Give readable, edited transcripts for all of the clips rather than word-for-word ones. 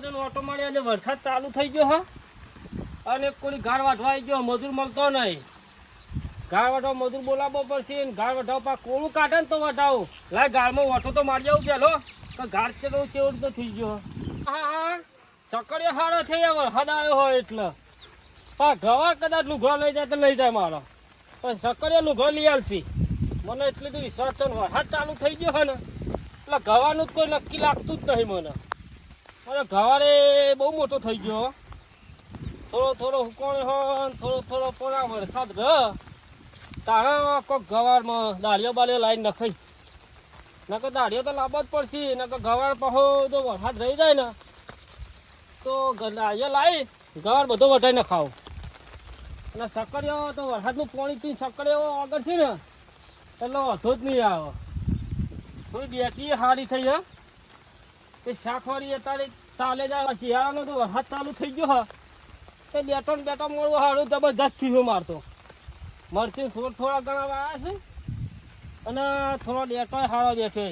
બધાનો ઓટો મારી આજે વરસાદ ચાલુ થઈ ગયો હા અને કોઈ ગાળ વાઢવા આવી ગયો મજૂર મળતો નહીં ગાળ વાઢવા મજૂર બોલાવવો પડશે ને ગાળ વાઢવા પા કોળું કાઢે ને તો વઢાવું લાય ગાળમાં ઓટો તો મારી આવું પેલો તો ગાળ છે તો ચેવડ તો થઈ ગયો હા હા સકડીઓ સારો થઈ જાય વરસાદ આવ્યો હોય એટલે હા ગવા કદાચ લુઘડો લઈ જાય તો લઈ જાય મારો પણ સકડીઓ લુઘડો લઈ આવશે મને એટલી તો વિશ્વાસ છે વરસાદ ચાલુ થઈ ગયો હોય ને એટલે ગવાનું જ કોઈ નક્કી લાગતું જ નહીં મને અને ગવારે બહુ મોટો થઈ ગયો થોડો હુકોણ હોય થોડો પોણા વરસાદ રહ તારા કોઈક ગવારમાં દાળીઓ બાળીઓ લાવીને નખાઈ નકર દાળીઓ તો લાવવા જ પડશે નકર ગવાર પાછો જો વરસાદ રહી જાય ને તો દાળીઓ લાવી ગવાર બધો વટાઈ નખાવ અને સકડીઓ તો વરસાદનું પાણી પીને સકડીઓ આગળ છે ને એટલે વધો જ નહીં આવે થોડી બેટરી સારી થઈ હે તે શાકવાળી અત્યારે ચાલે જાય શિયાળાનો તો વરસાદ ચાલુ થઈ ગયો હા તે બેટો ને બેટો મળવો સારું જબરદસ્ત થયું મારતો મરચી થોડા ઘણા આવ્યા છે અને થોડો ડેટો સારો બેઠો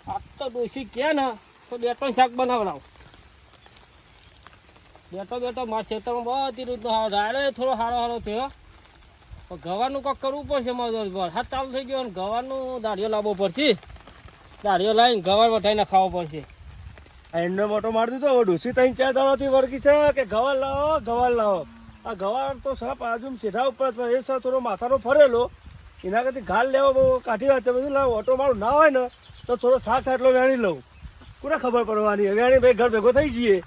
આ તો ડોસી કે ને તો ડેટો શાક બનાવડાવ બેટો મારા ખેતરમાં બધી રીતનો સારો રાડે થોડો સારો થયો પણ ગવાનું કંઈક કરવું પડશે મારે વરસાદ ચાલુ થઈ ગયો અને ગવાનું દાળીઓ લાવવો પડશે દાળીઓ લાવીને ગવાર વટાઈને ખાવો પડશે એમને મોટો મારી દીધો ડોસી 3-4 દાડાથી વળગી છે કે ગવાર લાવો આ ગવાર તો સાપ આજુ સીધા ઉપર એ સર થોડો માથાનો ફરેલો એના કરતી ઘાલ લેવો બહુ કાઠી વાત છે બધું લાવો ઓટો મારું ના હોય ને તો થોડો શાક થાય એટલો વેણી લઉં કોને ખબર પડવાની વેણી ભાઈ ઘર ભેગો થઈ જઈએ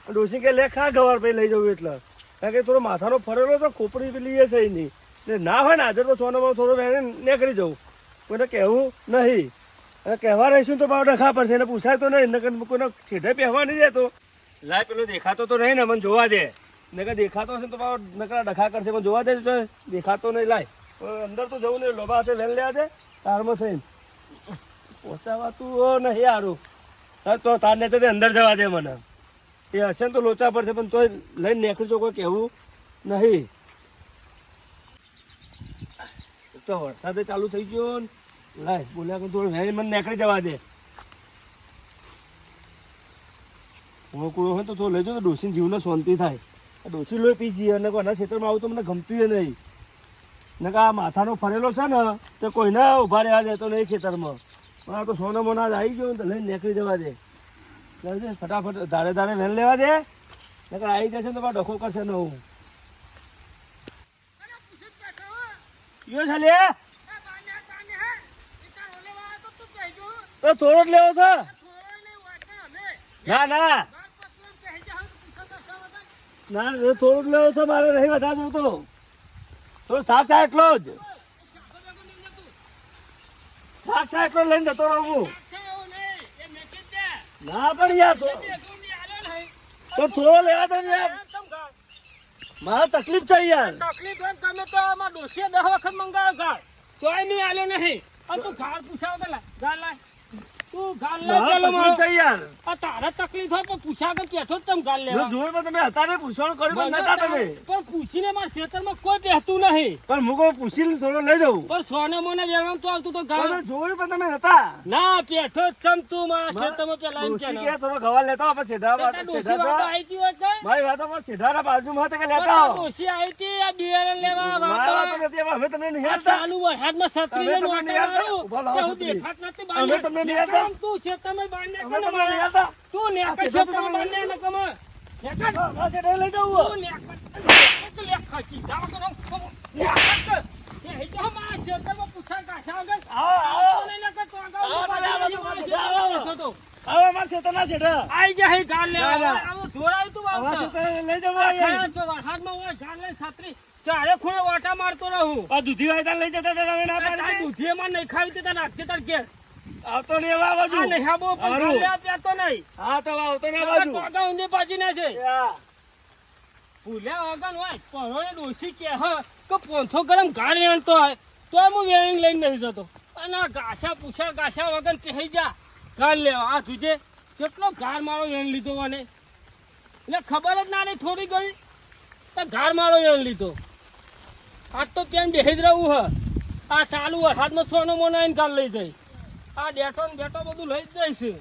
ડોસી કે લે ખા ગવાર ભાઈ લઈ જવું એટલે કારણ કે થોડો માથાનો ફરેલો તો ખોપડી પેલી એ છે નહીં ને ના હોય ને હાજર તો સોનામાં થોડો વેણી નીકળી જવું કોઈને કહેવું નહીં અને કહેવા રહીશું તો પાવ ડખા પડશે એને પૂછાય તો નહીં નકર કોઈને સીધે પહેવા નહીં જાય તો લાય પેલો દેખાતો તો નહીં ને મને જોવા દે નકર દેખાતો હશે તો પાવ નકરા ડખા કરશે પણ જોવા દે તો દેખાતો નહીં લાય અંદર તો જવું નહીં લોબા હાથે વેન લેવા દે તારમાં થઈને પહોંચાવાતું નહીં સારું તો તારને તો અંદર જવા દે મને એ હશે ને તો લોચા પડશે પણ તોય લઈને નીકળજો કોઈ કહેવું નહીં તો વરસાદ ચાલુ થઈ ગયો ને લાય બોલ્યા કે થોડું વેરી મને નીકળી જવા દે હું કોઈ હોય તો થોડું લઈ જાઉં તો ડોસીને જીવને શાંતિ થાય ડોસી લોહી પી જઈએ અને કોઈના ક્ષેત્રમાં આવું તો મને ગમતું નહીં ને કે આ માથાનો ફરેલો છે ને તો કોઈને ઉભા રહેવા દેતો નહીં ખેતરમાં પણ આ તો સોના મોના આવી ગયો ને તો લઈને નીકળી જવા દે ફટાફટ ધારે વેન લેવા દે નકર આવી જશે ને તો ડખો કરશે ને હું યો છે લે તો થોડો જ લેવો છે ના થોડું જ લેવો છે મારે નહીં વધારે જોતો થોડું શાક થાય એટલો જ શાક થાય એટલો લઈને જતો રહું હું ના પણ યાર તો થોડો લેવા દો યાર મારે તકલીફ છે યાર તકલીફ તમે તો આમાં ડોસીએ 10 વખત મંગાવ્યો ગાળ તોય નહીં આલ્યો નહીં તું ગાળ પૂછાવ તો ગાળ લાય તું ગાળ લે પેલો તકલીફ છે યાર આ તારા તકલીફ હોય પણ પૂછા કે પેઠો જ તમ ગાળ લેવા જોરમાં તમે હતા ને પૂછવાનું કર્યું પણ નતા તમે પણ પૂછીને મારા ખેતરમાં કોઈ પહેતું નહીં પણ હું કોઈ પૂછીને થોડો લઈ જાઉં પણ સોને મોને વેણવાનું તો આવતું તો ગાળ જોયું પણ તમે નતા ના પેઠો જ ચમ તું મારા ખેતરમાં પેલા એમ કે થોડો ગવા લેતા આપણે સીધા ડોસી વાળો આવી હતી હોય કે મારી વાત પર સીધાના બાજુમાં હતા કે લેતા આવો ડોસી આવી હતી આ બિયારણ લેવા મારી વાત નથી હવે તમને નહીં આવતા ચાલુ વરસાદમાં છત્રીને નોટાડું દેખાત નથી અમે તમને નહીં આવતા તું છે તમે બાને અમે તમને નહીં આવતા તું ને કે છે તમે બાને ન કમ નેકટ આ સીધા લઈ જાઉં તું નેકટ તો લે ખાકી જાવ તો નેકટ એ હેજો માં છે તમે પૂછા કાછા આગળ આવો નહીં ન કરતો આગળ આવો માર સેતના સેડા આઈ જા હે ગાલ લેવા આવો જોરાય તું આવા સેત લઈ જાવ આ જો વરસાદમાં હોય ગાલ લઈ છત્રી ચારે ખૂણે વાટા મારતો રહું આ દૂધી વાયતા લઈ જતા તમે ના પાડી દૂધીમાં નહીં ખાવી તે નાખજે તાર કે આવતો ને એવા બાજુ આ નહીં આબો પણ લે પેતો નહીં હા તો આવતો ને બાજુ ટોકા ઊંધી પાજી ના છે ભૂલ્યા વગર હોય પરોને ડોસી કે હ કે 500 ગ્રામ ગાળ વેણતો હોય તો હું વેણી લઈને નહીં જતો અને ઘાસા પૂછા ઘાસા વગર કહી જા ગાળ લેવા આ તુજે કેટલો ગાળ મારો વેણ લીધો મને એટલે ખબર જ ના રહી થોડી ઘણી તો ગાળ મારો વેણ લીધો આજ તો પેન બેસી જ રહું હ આ ચાલુ વરસાદમાં સોનો મોનો આવીને ગાળ લઈ જાય આ ડેટો ને બેટો બધું લઈ જ જઈશ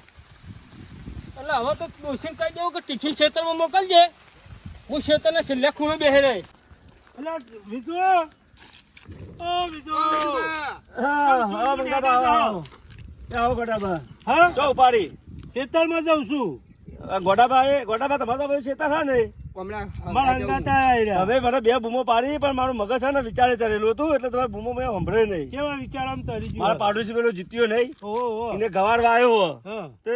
એટલે હવે તો ડોસીને કહી દેવું કે ટિફિન ખેતરમાં મોકલજે, હું ખેતરને છેલ્લે ખૂણે બેસી રહી. અલા વિજુ, ઓ વિજુ. હા બંગાબા આવો. આવો ગોડાબા. હા તો ઉપાડી ખેતરમાં જાઉં છું. ગોડાબા તમારા ભાઈ ખેતર હા ને હવે મને બે બૂમો પાડી પણ મારું મગજ છે ને વિચારે ચડેલું હતું એટલે તમારે બૂમો મેં સાંભળે નહીં. કેવા વિચાર આમ ચડી ગયો? મારા પાડોશી પેલો જીત્યો નહીં, એને ગવાડ વાયો તે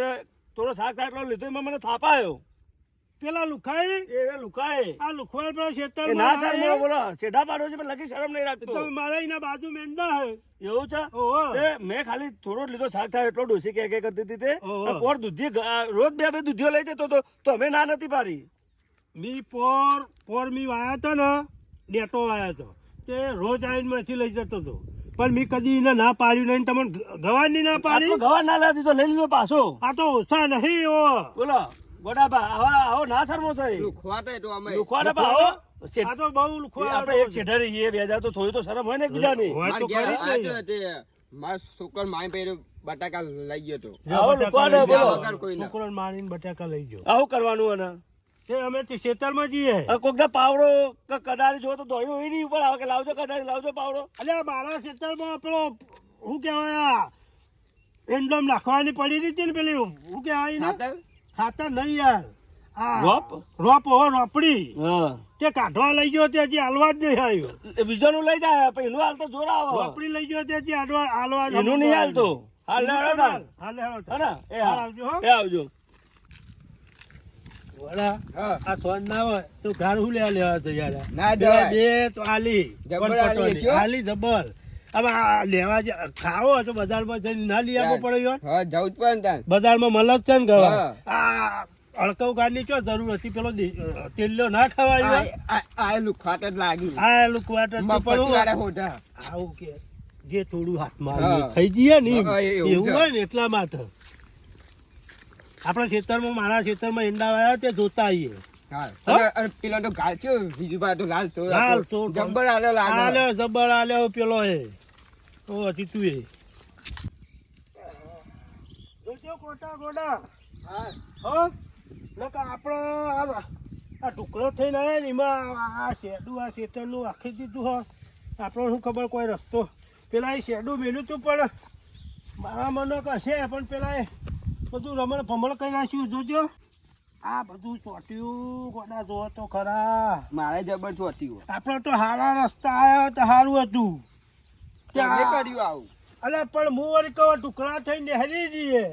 થોડો શાક થાય લીધો એમાં મને થાપાયો. પેલા લુખાય એ લુખાય આ લુખવાડ પર ખેતર ના સર બોલો છેડા પાડોશી પણ લગી શરમ નહીં રાખતો. મારા એના બાજુ મેંડા હે એવું છે. મેં ખાલી થોડો જ લીધો શાક થાય એટલો ડોસી કે કરતી હતી તે પોર દૂધી રોજ બે દૂધીઓ લઈ જતો તો અમે ના નથી પાડી. મી પોર મી વાયા તો ને ડેટો વાયા તો તે રોજ આવીને માંથી લઈ જતો હતો પણ મી કદી એને ના પાડ્યું નહીં. તમને ગવાર ની ના પાડી? ગવાર ના લાવી તો લઈ લીધો પાછો. આ તો ઓછા નહીં બોલો ગોડાબા. આવો ના શરમો છે લુખવાડે તો અમે લુખવાડે બા આવો. આ તો બહુ લુખવાડે આપણે એક છેડા રહીએ બે હજાર તો થોડી તો શરમ હોય ને બીજાની. મારા છોકરો માય પહેર્યો બટાકા લઈ ગયો તો આવો લુખવાડે બોલો છોકરો મારીને બટાકા લઈ ગયો. આવું કરવાનું અને તે અમે ખેતરમાં જઈએ કોક દા પાવડો કદાળી જો તો દોડ્યો એ નહીં ઉપર આવે કે લાવજો કદાળી લાવજો પાવડો. અલ્યા મારા ખેતરમાં પેલો શું કહેવાય એન્ડમ નાખવાની પડી રહી હતી ને પેલી શું કહેવાય ખાતર નહીં યાર રોપડી તે કાઢવા લઈ ગયો તે હજી હાલવા જ નહીં આવ્યો. બીજો નું લઈ જાય પેલું હાલ તો જોર આવે. રોપડી લઈ ગયો તે હજી હાલવા એનું નહીં હાલતો. હાલ આવજો. આ સોન ના હોય તો ઘર હું લેવા તૈયાર ના બે તો આલી જબર. હવે લેવા ખાવો તો બજારમાં જઈને ના લઈ આવવો પડે. બજારમાં મળે છે ને ગવા આ અડકવ ગાડી ક્યાં જરૂર હતી? પેલો તેલ્યો ના ખવાય. આ લુખવાટ જ લાગી. આ લુખવાટ આવું કે જે થોડું હાથમાં ખાઈ જઈએ ને એવું હોય ને એટલા માટે આપણા ખેતરમાં મારા ખેતરમાં ઈંડા વાયા તે જોતા આવીએ. પેલો તો ગાલ છે બીજું બાર તો ગાલ જબ્બર આલ્યો પેલો એ ઓ હજી તું એ ગોડા આપડે આ ટુકડો થઈને આવ્યા ને એમાં આ શેડું આ ખેતરનું આખી દીધું હોય આપણને શું ખબર કોઈ રસ્તો પેલા એ શેડું મેલ્યું તું પણ મારા મને કશે પણ પેલા એ બધું રમણ ભમણ કરી નાખ્યું. જોજો આ બધું ચોટ્યું ગોડા જો તો ખરા મારે જબર ચોટ્યું. આપડે તો હારા રસ્તા આવ્યા તો સારું હતું કર્યું આવું. અરે પણ હું વળી કહો ટુકડા થઈને હરી જઈએ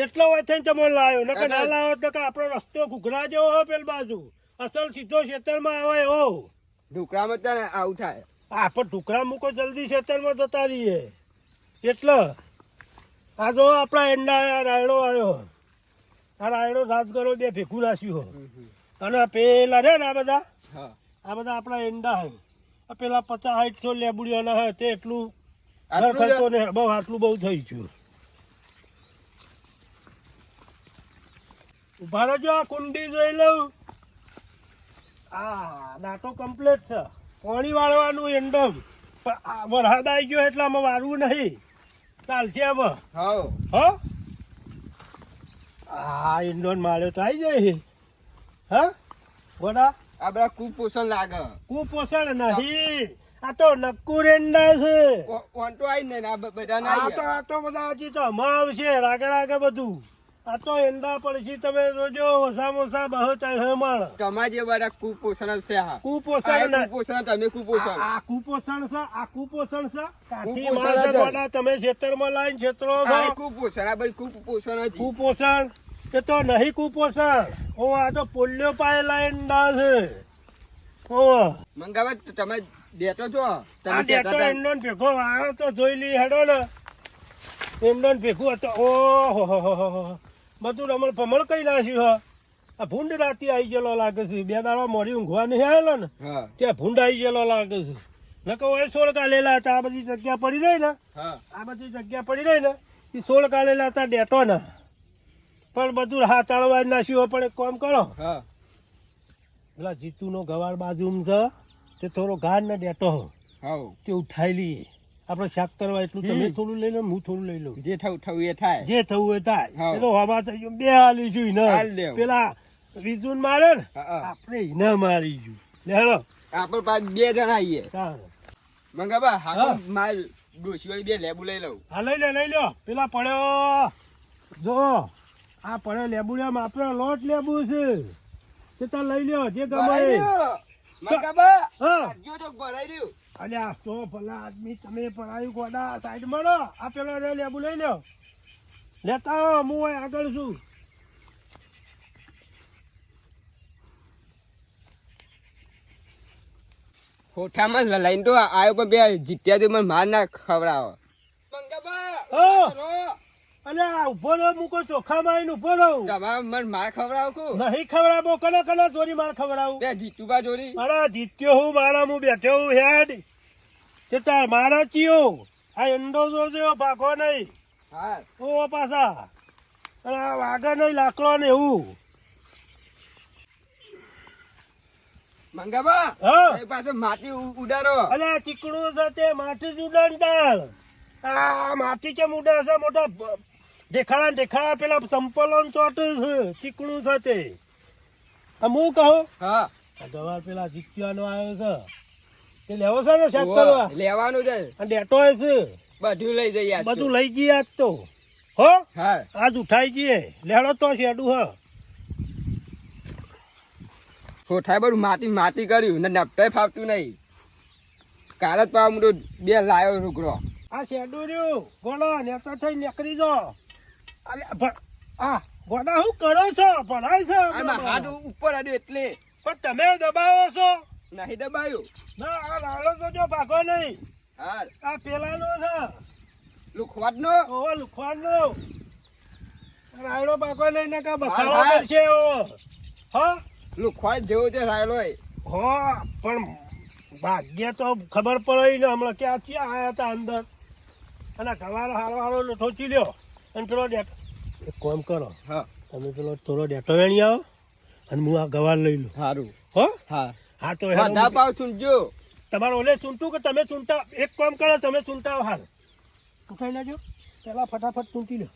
એટલો હોય થઈને તમે લાવ્યો નકર ના લાવો તો આપણો રસ્તો ઘૂઘરા જેવો હોય પેલી બાજુ અસલ સીધો ખેતરમાં આવે એવો ઢુકડામાં તને આવું થાય. હા પણ ઢુકડા મૂકો જલ્દી ખેતરમાં જતા રહીએ એટલે આ જો આપણા એંડા રાયડો આવ્યો. આ રાયડો રાજગરો બે ભેગું રાખ્યું અને પેલા રે ને આ બધા આપણા એંડા હે. પેલા 50-60 લેબુડીઓના હે તે એટલું ખર્ચો ને બહુ આટલું બહુ થઈ ગયું. ઉભા રહેજો આ કુંડી જોઈ લઉં. આ દાંતો કમ્પ્લીટ છે. પાણી વાળવાનું એંડમ વરસાદ આવી ગયો એટલે આમાં વાળવું નહીં ચાલશે આમાં. હા એંડોન માળ્યો તો આવી જાય. હા ગોડા આ બધા કુપોષણ લાગે. કુપોષણ નહીં આ તો નક્કુર એંડા છે. વાંટો આવી ને આ બધા આ તો બધા હજી તો હમણાં આવશે રાગે બધું. આ તો એંડા પડશે તમે જોજો ઓછા બહુ હમણ તમારે જે બધા કુપોષણ છે. કુપોષણ તમે કુપોષણ આ કુપોષણ છે. આ કુપોષણ છે. કાઠી માણસ તમે ખેતરમાં લાઈન ખેતરો કુપોષણ આ બધી કુપોષણ કુપોષણ એ તો નહીં કુપોષણ. ઓ આ તો પોલિયો પાયેલા એંડા છે. મંગાવા તમે દેતો છો તમે દેતો એંડો ભેગો આવ્યો તો જોઈ લી હેડો ને એંડો ભેગું હતો. ઓહો બધું રમણ ભમણ કઈ નાખ્યું. આ ભૂંડ રાતી આવી ગયેલો લાગે છે. 2 દાડા મોડી ઊંઘવા નહીં આવેલો ને ત્યાં ભૂંડ આવી ગયેલો લાગે છે. નકો એ 16 કાલેલા હતા. આ બધી જગ્યા પડી રહી ને એ 16 કાલેલા હતા ડેટો ને પણ બધું હાથાળવા નાખ્યું. પણ એક કામ કરો પેલા જીતુ નો ગવાર બાજુ છે તે થોડો ઘાટ ને ડેટો તે ઉઠાઈ લઈએ. આપણે શાક કરવા એટલું તમે થોડું લઈ લો, હું થોડું લઈ લઉં. જે થવું એ થાય. જે થવું એ થાય. હા. એ તો હવા થઈ ગયું, બે હાલીશું ને હાલ દેવ. પેલા વિજુન મારે ને હા. આપણે એને મારીશું. લે હેલો આપણે પાંચ 2 જણા આવીએ. ચાલો. મંગાબા હા હા. માર ડોશીવાળી 2 લેબુ લઈ લઉં. હા લઈ લો પેલા પડ્યો જો આ પડ્યો લેબુડિયામાં આપણો લોટ લેબુ છે તે તાર લઈ લ્યો જે ગમે ભરાઈ રહ્યું. મંગાબા હા. જો તો ભરાઈ રહ્યું. અલ્યા તો ભલા આદમી તમે પડાયું ગોડા સાઈડ મારો આ પેલો લેબુ લઈ લ્યો લેતા આવો હું અહીં આગળ છું. હોઠામાં લઈને તો આવ્યો પણ બે જીત્યા તો મને માર ના ખવડાવો. મંગાબા હા. રો. અલ્યા ઉભો રહો મૂકો ચોખામાં આવીને ઉભો રહું તમારે મને માર ખવડાવો કુ. નહીં ખવડાવો કને ચોરી માર ખવડાવું બે જીતુબા જોડી. મારા જીત્યો હું મારા હું બેઠો હું હેડ તે તાર મારા ચિયો આ અંડો જોજો ભાગો નહીં હા ઓ પાછા અને આ વાઘા નહીં લાકડો ને એવું મંગાબા હા. એ પાસે માટી ઉડાડો. અલે આ ચીકણું છે તે માટી જ ઉડાડતા આ માટી કેમ ઉડે છે મોટા દેખાડા પેલા સંપલો ચોટ છે ચીકણું છે તે આમ હું કહું હા આ ગવાર પેલા જીત્યાનો આવ્યો છે તે લેવો છે ને શાક કરવા ઓહો, લેવાનું છે અને ડેટો છે બધું લઈ જઈએ આજ તો. બધું લઈ જઈએ આજ તો હો હા આજ ઉઠાઈ જઈએ લેડો તો શેડું હ કોઠાય બધું માટી કર્યું ને નપટાય ફાવતું નહીં. કાલે જ પાવ હું 2 લાયો રૂગરો. આ શેડું રહ્યું ગોળો નેતા થઈ નીકળી જો અલે આ ગોડા શું કરો છો ભણાય છે આમાં હાથ ઉપર આડ્યો એટલે પણ તમે દબાવો છો નહીં દબાયું. ના આ લાલો તો જો ભાગો નહીં હા આ પેલાનો છે લુખવાડનો. ઓહો લુખવાનો રાયડો ભાગો નહીં ને કા બખાડો હા, હા. કરશે એવો હા લુખવાડ જેવો છે રાયલો એ. હો પણ ભાગ્ય તો ખબર પડી ને હમણાં ક્યાં આયા હતા અંદર અને ગવાર હારો ઠોચી લ્યો અને પેલો ડેટો એક કામ કરો હા તમે પેલો થોડો ડેટો વેણી આવો અને હું આ ગવાર લઈ લઉં સારું. હો હા હા તો બધા પાવ ચૂંટજો. તમારે ઓલે ચૂંટું કે તમે ચૂંટા એક કામ કરો તમે ચૂંટાવો હાલ ચૂંટાઈ લેજો પેલા ફટાફટ ચૂંટી લો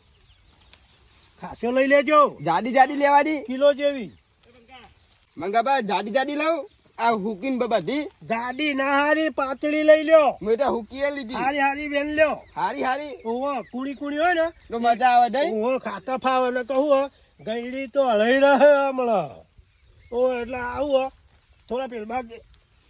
ખાસો લઈ લેજો જાડી લેવાની. કિલો જેવી મંગાબા જાડી લઉં. આ હુકીન બધી જાડી ના હારી પાતળી લઈ લ્યો મેં તો હુકીએ લીધી. હારી બેન લ્યો હારી ઓહો કુણી હોય ને તો મજા આવે નહીં. ઓહો ખાતા ફાવે ને તો હું ગઈડી તો હલાઈ રહે હમણાં ઓ એટલે આવું થોડા પેલમાં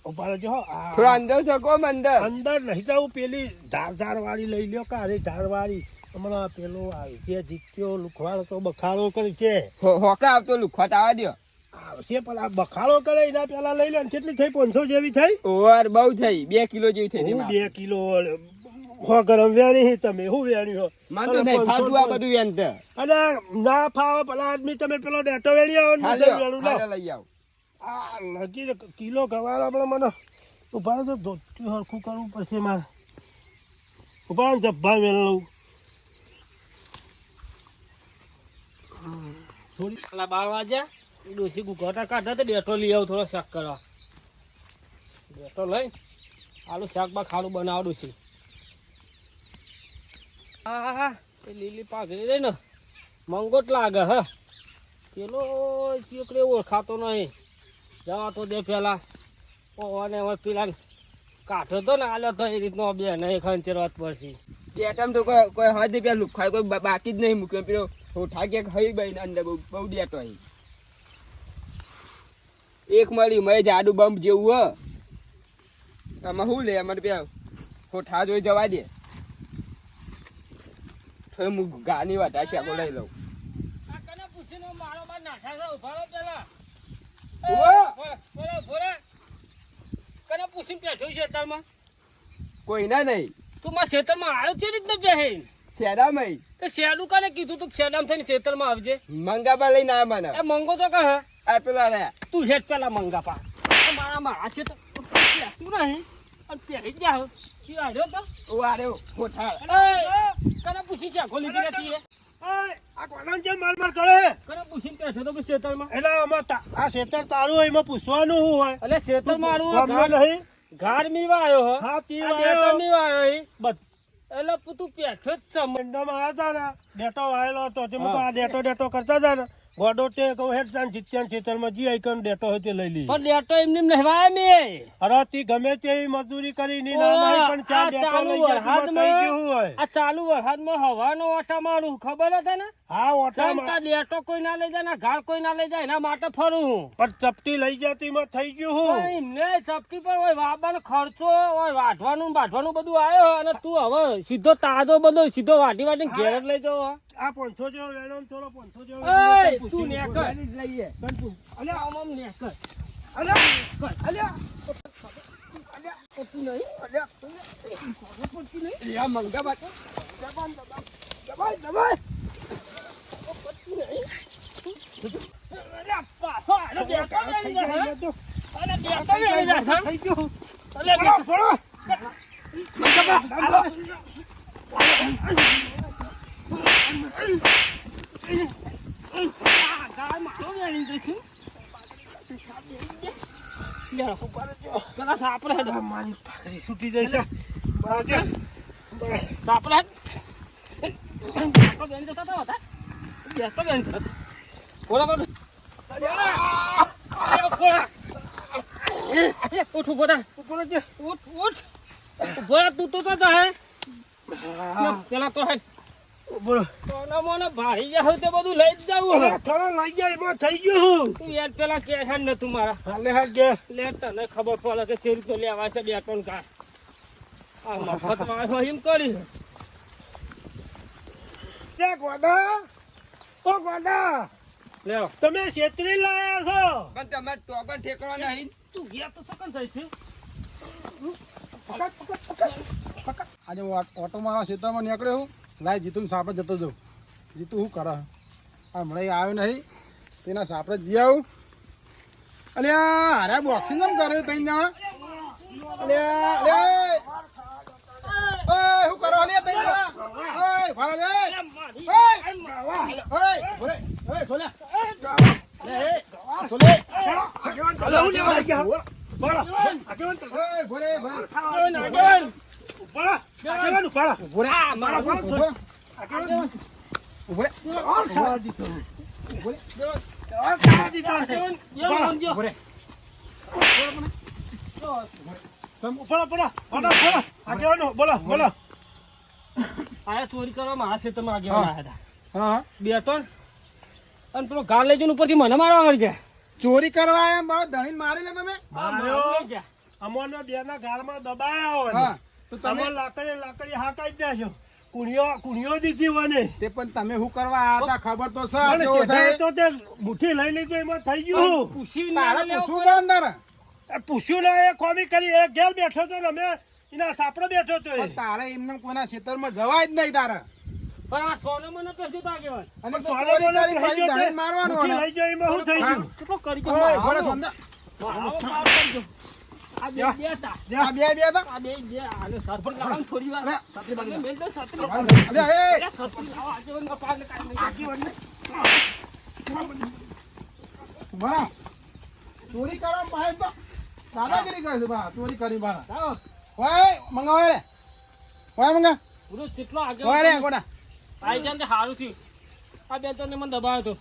ઉભા રહેજો હો થોડા અંદર શકો અંદર. અંદર નહીં જાઉં પેલી ધાર વાળી લઈ લ્યો કારે ધાર વાળી હમણાં પેલો આવી કે જીત્યો લુખવાડો તો બખાડો કરે છે હોકા આવતો લુખવાટ આવા દો. આવશે પણ આ બખાડો કરે એના પેલા લઈ લે કેટલી થઈ 500 જેવી થઈ ઓવર બહુ થઈ 2 કિલો જેવી થઈ હું તેમાં. 2 કિલો હો ગરમ વેણી તમે હું વેણી હો મને તો નહીં ફાવતું આ બધું એમ તો. અને ના ફાવે પેલા આદમી તમે પેલો ડેટો વેણી આવો ને હાલ્યો, વેણું લો હાલ્યો લઈ આવ. આ લગી કિલો ગવાર આપણે મને ઉભા તો ધોતું હરખું કરવું પડશે મારે ઉભા જબ્બા મેળવું થોડી 12 વાગ્યા ડોસી ગુગોટા કાઢા તો ડેટો લઈ આવું થોડો શાક કરવા ડેટો લઈ આલુ શાક બા ખાડું બનાવો ડોસી હા એ લીલી પાઘડી રહી ને મંગોટ લાગે હ પેલો ચીકડે ઓળખાતો નહીં જવા તો દે પેલા અને હવે પેલા કાઢો તો ને આલ્યો તો એ રીતનો બે નહીં ખંચેરવા પડશે. ડેટામાં તો કોઈ હદ નહીં. પેલા લુખવાડ કોઈ બાકી જ નહીં મૂક્યો. પેલો હોઠા કે હઈ બઈ અંદર બહુ ડેટો હઈ. એક મળી મેં જાડુ બમ્પ જેવું હ આમાં શું લે અમારે પેલા હોઠા જોઈ જવા દે. થોડી હું ગાની વાટા છે લઈ લઉં. આ કને પૂછીને મારો બાર નાખા છે ઉભા રહો પેલા ઉભો. બોલે કને પૂછીને બેઠો છે ખેતરમાં કોઈ ના નહીં. તું મારા ખેતરમાં આવ્યો છે રીતનો બેહે શેડામાં તો શેડું કને કીધું તું શેડામ થઈને ખેતરમાં આવજે મંગાબા લઈને આ મને એ મંગો તો કહે આ પેલા રહ્યા. તું હેડ પેલા મંગા પા મારા છે તો શું નહીં અને પહેરી જા આવ્યો તો ઓ આરે હોઠા કને પૂછી છે ખોલી દીધી નથી એ આ કોણ છે માર કરે કને પૂછીને બેઠો તો ખેતરમાં એટલે આમાં આ ખેતર તારું હોય એમાં પૂછવાનું શું હોય એટલે ખેતરમાં ગમે નહીં ગાર મીવા આવ્યો હો હા, તી આ વાયો. ડેટો મીવા આવ્યો ઈ. બસ એટલે તું પેઠો જ છે મંડળમાં આવ્યા હતા ને ડેટો વાયેલો હતો તે મૂકો આ ડેટો કરતા હતા ને ગોડો તે કહું હેડ જાન જીત્યાન ખેતરમાં જી આઈકન ડેટો હોય તે લઈ લઈ પણ ડેટો એમને એમ નહેવાય મે અરે તી ગમે તે મજદૂરી કરી ની ના નહીં પણ ચાર આ ડેટો ચાલુ લઈ જાય તો થઈ વરસાદમાં- ગયું હોય આ ચાલુ વરસાદમાં હવાનો ઓટા મારું ખબર હતી ને હા ઓટામાં તાર ડેટો કોઈ ના લઈ જાય ને ગાળ કોઈ ના લઈ જાય એના માટે ફરું હું પણ ચપટી લઈ જતી માં થઈ ગયું હું પણ એમને ચપટી પર હોય વાવવાનો ખર્ચો હોય વાઢવાનું ને બાઢવાનું બધું આવ્યો અને તું હવે સીધો તાજો બધો સીધો વાટી વાટીને ઘેર જ લઈ જાવ આ 500 જેવો વેણો ને થોડો 500 જેવો એય, વેણો તો તું પૂછી નેકર. ગાડી જ લઈએ અલ્યા આમ આમ નેકર. અલ્યા અલ્યા યા મંગા બાટો દબાઈ દબાઈ અલ્યા, પાછો આનો ડેટો લઈ જાય, હે? તો અરે ડેટો લઈ જાય, હે? થઈ ગયું અલ્યા, ફળો આ ગાય મારો વેણી જઈશું. લે, પેલા સાપરે હેડો. મારી પાઘડી છૂટી જશે બાજુ સાપરે હેડ. સાપરે વેણી જતા હતા હતા. ડેટો વેણી જતા હતા. બોલા, બોલા. અરે, બોલા. ઉઠ, ઉભો થા. ઉઠ, ઉઠ. ઉભો રહે, તું તો હે પેલા તો હે બોલો કોના મોને ભારી જાવ તે બધું લઈ જ જાવું થોડો લઈ જાય એમાં થઈ ગયું તું યાર પેલા કે છે ને તું મારા હાલે હાલ ગે લે તને ખબર પડે કે શેરી તો લેવા છે બે ત્રણ કાર આ મફત વાળો એમ કરી લે ગોડા ઓ ગોડા લે તમે છેતરી લાયા છો પણ તમારે ટોકન ઠેકવા નહીં તું ગયા તો સકન થઈ છે આજે ઓટો મારા ખેતરમાં નીકળ્યો હું લાય જીતું સાપે જતો જાઉં જીતું શું કરે આ હમણાં આવ્યો નહીં તેના સાપરે જી આવું અલે હારે બોક્સિંગ કેમ કર્યું તઈ જણા અલે અલે ઓય શું કરો અલે તઈ જણા ઓય ફાળો લે ઓય બોલે ઓય સોલે લે એ સોલે હલો હું લેવા ગયા બોલો આગેવાન તો ઓય બોલે ભાઈ આગળ બોલો આગેવાન ઉપાડો બોલે આ મારા બોલે આગેવાન બોલે ઓર ખાવા દીધો બોલે ઓર ખાવા દીધો બોલે ઉપાડો પડો પડો પડો આગેવાનો બોલો બોલો આ ચોરી કરવા મારા ખેતરમાં આગળ આવ્યા હતા હા બે ત્રણ અને પેલો ગાળ લઈ જઈને ઉપરથી મને મારવા મળી જાય ચોરી કરવા એમ બહુ ધણીને મારી લે તમે માર્યો લઈ જા અમોને બેના ગાળમાં દબાયો હા તો તમે તમે લાકડી હાકાઈ જ દેશો કુણિયો દીધી મને તે પણ તમે શું કરવા આયા હતા ખબર તો છે પણ કેવો છે સીધા તો તે મુઠ્ઠી લઈ લીધી એમાં થઈ ગયું પૂછી તારે ના લેવું પૂછવું પડે ને તારે એ પૂછ્યું ને એ કોમી કરી એ ઘેર બેઠો તો ને અમે એના સાપડે બેઠો તો એ. પણ તારે એમને કોઈના ખેતરમાં જવાય જ નહીં તારે પણ આ સોનો મને પેસી તો આગળ અને તો સોલે ચોરી બોલે કરી થઈ પછી ગયો ધણીને તે મારવાનું મુઠ્ઠી અને. લઈ જાય એમાં શું થઈ ગયું કેટલો કરી ઓય બોલે સમજા મારો પાર કરજો આ બે બેટા આ બે હતા આ બે જે આને સરપંચ લાવો ને થોડી વાર અરે, સાત્રી બાજુ. મેલ તો સત્રી અલે એ અરે સત્રી લાવો આગેવાનનો પાર ને કાઢી આગેવાનને બા ચોરી કરવા પાસે તો દાદાગીરી કરે છે બા ચોરી કરી બા લાવો ઓય મંગાવે રે ઓય મંગા પૂરો કેટલો ઓય રે આગેવાન ગોડા આઈ જાન તે હારું થયું આ બે તને મને દબાવ્યો તો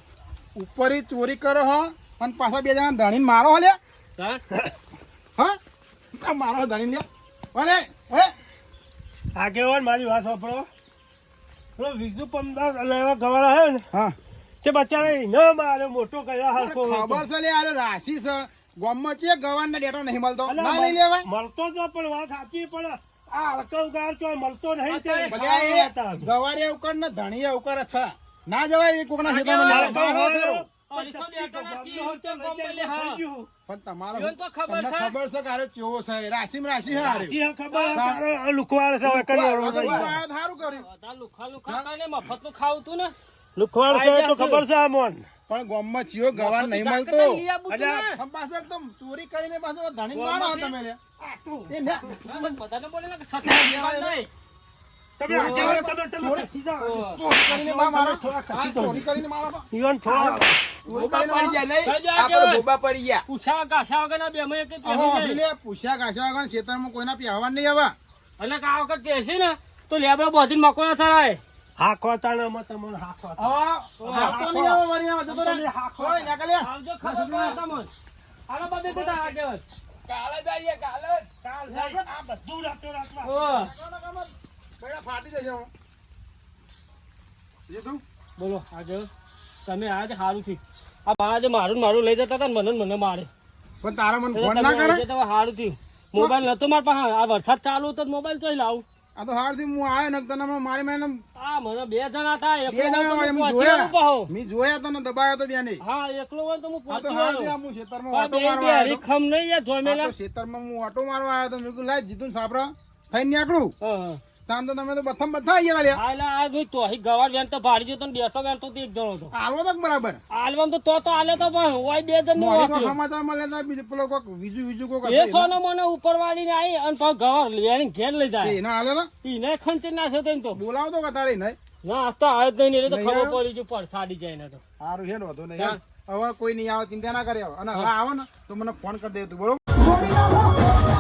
ઉપરી ચોરી કરો હો અને પાછા બે જણા ધણીને મારો હો લે હા હા આ મારો ધણીને લે ઓલે ઓય આગેવાન મારી વાત સાંભળો પેલો વિજુ પમદાર લેવા ગવાળા હે ને હા તે બચારા ન મારે મોટો કર્યા હરખો ખબર છે લે આ રાશિ છે ગામમાં છે ગવાનને ડેટો નહીં મળતો અલા, ના લઈ લેવાય મળતો તો પણ વાત સાચી પણ આ હડકવ ગાર તો મળતો નહીં તે અચ્છા, ભલે આ એ ગવારે ઉકળ ને ધણીએ ઉકળ છે ના જવાય એ કોકના ખેતરમાં લે હડકવ મારો હોય ખરો. અઢીસો બેટાના કી હોય તો રૂપિયા ગમે લે, હા. થઈ ગયું. પણ તમારો ઈવન તો ખબર તમને છે. ખબર છે કે આરે કેવો છે રાશિમાં રાશિ હે આરે સાચી હે ખબર હે, તારો લુખવાડ છે હવે આ કર્યો તો નહીં. આયો સારું કર્યું બધા લુખા લુખા કરીને મફતનું ખાવું તું ને લુખવાડ છે તો ખબર છે આમોન પણ ગામમાં ચિયો ગવાન નહીં જાકે મળતો લઈ આવું તું ને. આમ પાછો એકદમ ચોરી કરીને પાછો ધણી મારો તમે લે એ ને બધાને બોલે ને કે સત્ય નહીં. તમે આગેવાન તમે ચોરી- સીધા ચોરી કરીને મારો થોડા ખસી દો. ચોરી કરીને મારો ઈવન થોડા ભોબા પડી ગયા નહીં કઈ જાય આપણે કેવાય? ભોબા પડી ગયા પૂછા ઘાસા વગરના બે માં એક હવે પહેરી જાય. આપણી લે પૂછ્યા ઘાસ્યા વગર ખેતરમાં કોઈના પહેવા નહીં આવે અને આ વખત કહેશે ને તો લેબડા બોધીને મકોડા ચડાય. હાંકવા તાણામાં તમને હાંકવા. હાથો નહીં આવે વળી આવે જતો રહે. ઓય, નેકળ લે. આવજો ખબર પડે તમને. હાલો બધે જતા આ કહેવાય. કાલે જ આવીએ કાલે જ. આ બધું રાતો રાતમાં. ઓ, બૈડા ફાટી જશે હું. જીતું બોલો આજે તમે આજે સારું થયું. આ બાજુ મારું લઈ જતા હતા ને મને મારે. પણ તારા મને એટલે ફોન તમે ના કરે આજે તમે સારું થયું. મોબાઈલ નતો મારા પાસે. આ વરસાદ ચાલુ હતો મોબાઈલ તો લાવું. આ તો હારથી હું આવ્યો ને તને હમણાં મારી મેં આ મને 2 જણા હતા. બે એકલો જણા હોય તો મેં હું પહોંચી જોયા આવ્યો પાછો. મેં જોયા તને દબાયો તો બેને હા એકલો હોય તો હું આ તો પહોંચી હારથી આવ્યો. હું ખેતરમાં ઓટો પણ બે મારવા આવ્યો હરીખમ નહીં યાર તો. આ જોમેલા. તો ખેતરમાં હું ઓટો મારવા આવ્યો તો મેં કીધું લાય જીતું સાપરા થઈને નીકળું હા તામ તો તમે તો બથમ બધા આવી ગયા લ્યા આલા આ જોઈ તો અહીં ગવાર વેન તો ભાડી ગયો તો ને બેઠો વેન તો એક જણો હતો. હાલવો તો બરાબર આલવામ તો આલે તો પણ ઓય 2 જણ નો મોડી કો વાપર્યો. સમાચાર મળે તો બીજું પેલો કોક બીજું કોક એ સોનો મને ઉપર વાળીને આવી અને પાછો ગવાર લેવાની ઘેર લઈ જાય. એના હાલે તો ઈને ખંચી નાખ્યો તો એમ તો. બોલાવો તો કતારી નહીં ના આ તો આવ્યો જ નહીં એટલે તો નહીં ખબર આવ્યો? પડી ગયું પરસાડી જાય ને તો. સારું હેડ વાંધો નહીં હા. હવે કોઈ નહીં આવે ચિંતા ના કરે અને હવે આવે ને તો મને ફોન કરી દે તું બરોબર